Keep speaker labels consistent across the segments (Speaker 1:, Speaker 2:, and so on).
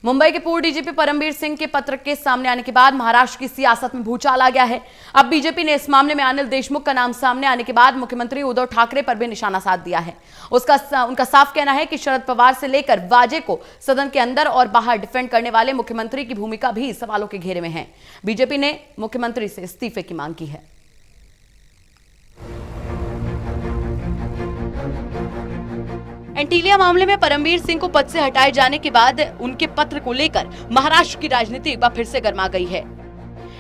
Speaker 1: मुंबई के पूर्व डीजीपी परमबीर सिंह के पत्र के सामने आने के बाद महाराष्ट्र की सियासत में भूचाल आ गया है। अब बीजेपी ने इस मामले में अनिल देशमुख का नाम सामने आने के बाद मुख्यमंत्री उद्धव ठाकरे पर भी निशाना साध दिया है। उनका साफ कहना है कि शरद पवार से लेकर वाजे को सदन के अंदर और बाहर डिफेंड करने वाले मुख्यमंत्री की भूमिका भी सवालों के घेरे में है। बीजेपी ने मुख्यमंत्री से इस्तीफे की मांग की है। एंटीलिया मामले में परमबीर सिंह को पद से हटाए जाने के बाद उनके पत्र को लेकर महाराष्ट्र की राजनीति एक बार फिर से गर्मा गई है।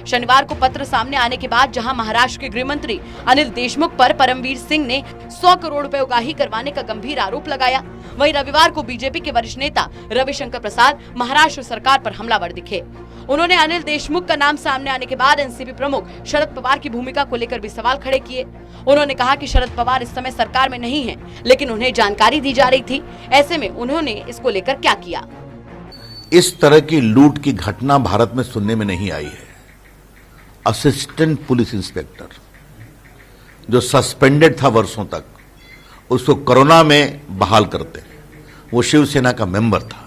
Speaker 1: शनिवार को पत्र सामने आने के बाद जहां महाराष्ट्र के गृह मंत्री अनिल देशमुख पर परमबीर सिंह ने 100 करोड़ रुपए उगाही करवाने का गंभीर आरोप लगाया, वहीं रविवार को बीजेपी के वरिष्ठ नेता रविशंकर प्रसाद महाराष्ट्र सरकार पर हमलावर दिखे। उन्होंने अनिल देशमुख का नाम सामने आने के बाद एनसीपी प्रमुख शरद पवार की भूमिका को लेकर भी सवाल खड़े किए। उन्होंने कहा कि शरद पवार इस समय सरकार में नहीं है, लेकिन उन्हें जानकारी दी जा रही थी। ऐसे में उन्होंने इसको लेकर क्या किया?
Speaker 2: इस तरह की लूट की घटना भारत में सुनने में नहीं आई है। असिस्टेंट पुलिस इंस्पेक्टर जो सस्पेंडेड था वर्षों तक, उसको कोरोना में बहाल करते, वो शिवसेना का मेंबर था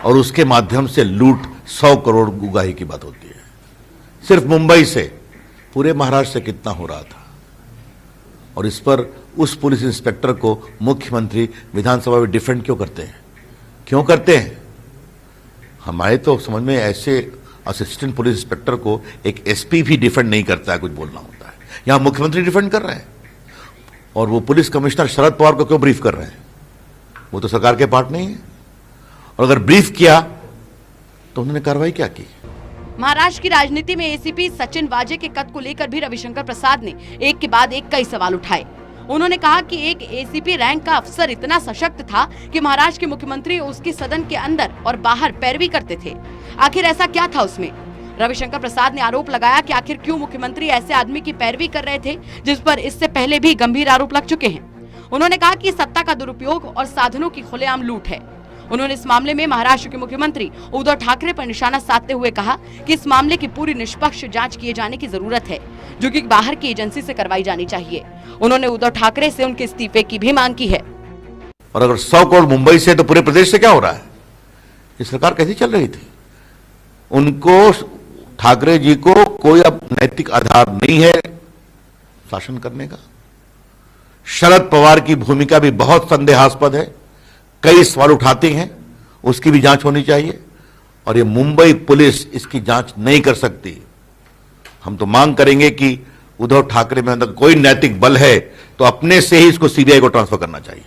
Speaker 2: और उसके माध्यम से लूट 100 करोड़ उगाही की बात होती है। सिर्फ मुंबई से पूरे महाराष्ट्र से कितना हो रहा था, और इस पर उस पुलिस इंस्पेक्टर को मुख्यमंत्री विधानसभा में डिफेंड क्यों करते हैं? क्यों करते हैं? हमारे तो समझ में ऐसे असिस्टेंट पुलिस इंस्पेक्टर को एक एसपी भी डिफेंड नहीं करता है, कुछ बोलना होता है। यहां मुख्यमंत्री डिफेंड कर रहे हैं और वो पुलिस कमिश्नर शरद पवार को क्यों ब्रीफ कर रहे हैं? वो तो सरकार के पार्ट नहीं है, और अगर ब्रीफ किया तो उन्होंने कार्रवाई क्या की?
Speaker 1: महाराष्ट्र की राजनीति में एसीपी सचिन वाजे के कद को लेकर भी रविशंकर प्रसाद ने एक के बाद एक कई सवाल उठाए। उन्होंने कहा कि एक एसीपी रैंक का अफसर इतना सशक्त था कि महाराष्ट्र के मुख्यमंत्री उसकी सदन के अंदर और बाहर पैरवी करते थे। आखिर ऐसा क्या था उसमें? रविशंकर प्रसाद ने आरोप लगाया कि आखिर क्यों मुख्यमंत्री ऐसे आदमी की पैरवी कर रहे थे जिस पर इससे पहले भी गंभीर आरोप लग चुके हैं। उन्होंने कहा कि सत्ता का दुरुपयोग और साधनों की खुलेआम लूट है। उन्होंने इस मामले में महाराष्ट्र के मुख्यमंत्री उद्धव ठाकरे पर निशाना साधते हुए कहा कि इस मामले की पूरी निष्पक्ष जांच किए जाने की जरूरत है, जो कि बाहर की एजेंसी से करवाई जानी चाहिए। उन्होंने उद्धव ठाकरे से उनके इस्तीफे की भी मांग की है।
Speaker 2: और अगर 100 करोड़ मुंबई से, तो पूरे प्रदेश से क्या हो रहा है? ये सरकार कैसी चल रही थी? उनको, ठाकरे जी को कोई अब नैतिक आधार नहीं है शासन करने का। शरद पवार की भूमिका भी बहुत संदेहास्पद है, कई सवाल उठाते हैं, उसकी भी जांच होनी चाहिए, और ये मुंबई पुलिस इसकी जांच नहीं कर सकती। हम तो मांग करेंगे कि उद्धव ठाकरे में अंदर कोई नैतिक बल है तो अपने से ही इसको सीबीआई को ट्रांसफर करना चाहिए।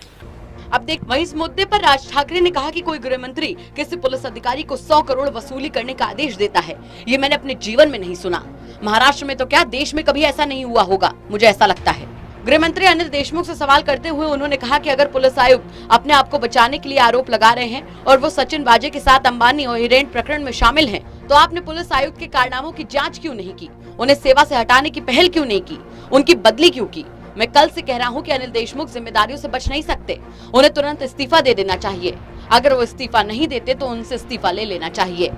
Speaker 1: अब देख, वहीं इस मुद्दे पर राज ठाकरे ने कहा कि कोई गृह मंत्री किसी पुलिस अधिकारी को 100 करोड़ वसूली करने का आदेश देता है, ये मैंने अपने जीवन में नहीं सुना। महाराष्ट्र में तो क्या, देश में कभी ऐसा नहीं हुआ होगा, मुझे ऐसा लगता है। गृह मंत्री अनिल देशमुख से सवाल करते हुए उन्होंने कहा कि अगर पुलिस आयुक्त अपने आप को बचाने के लिए आरोप लगा रहे हैं और वो सचिन वाजे के साथ अंबानी और हिरेन प्रकरण में शामिल हैं, तो आपने पुलिस आयुक्त के कारनामों की जांच क्यों नहीं की? उन्हें सेवा से हटाने की पहल क्यों नहीं की? उनकी बदली क्यों की? मैं कल से कह रहा हूं कि अनिल देशमुख जिम्मेदारियों से बच नहीं सकते, उन्हें तुरंत इस्तीफा दे देना चाहिए। अगर वो इस्तीफा नहीं देते तो उनसे इस्तीफा ले लेना चाहिए।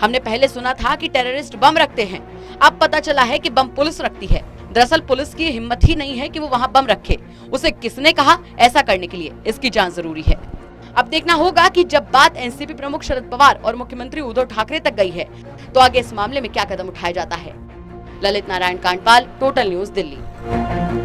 Speaker 1: हमने पहले सुना था कि टेररिस्ट बम रखते हैं, अब पता चला है कि बम पुलिस रखती है। दरअसल पुलिस की हिम्मत ही नहीं है कि वो वहां बम रखे। उसे किसने कहा ऐसा करने के लिए? इसकी जांच जरूरी है। अब देखना होगा कि जब बात एनसीपी प्रमुख शरद पवार और मुख्यमंत्री उद्धव ठाकरे तक गई है तो आगे इस मामले में क्या कदम उठाया जाता है। Lalit Narayan Kandpal, total news, Delhi.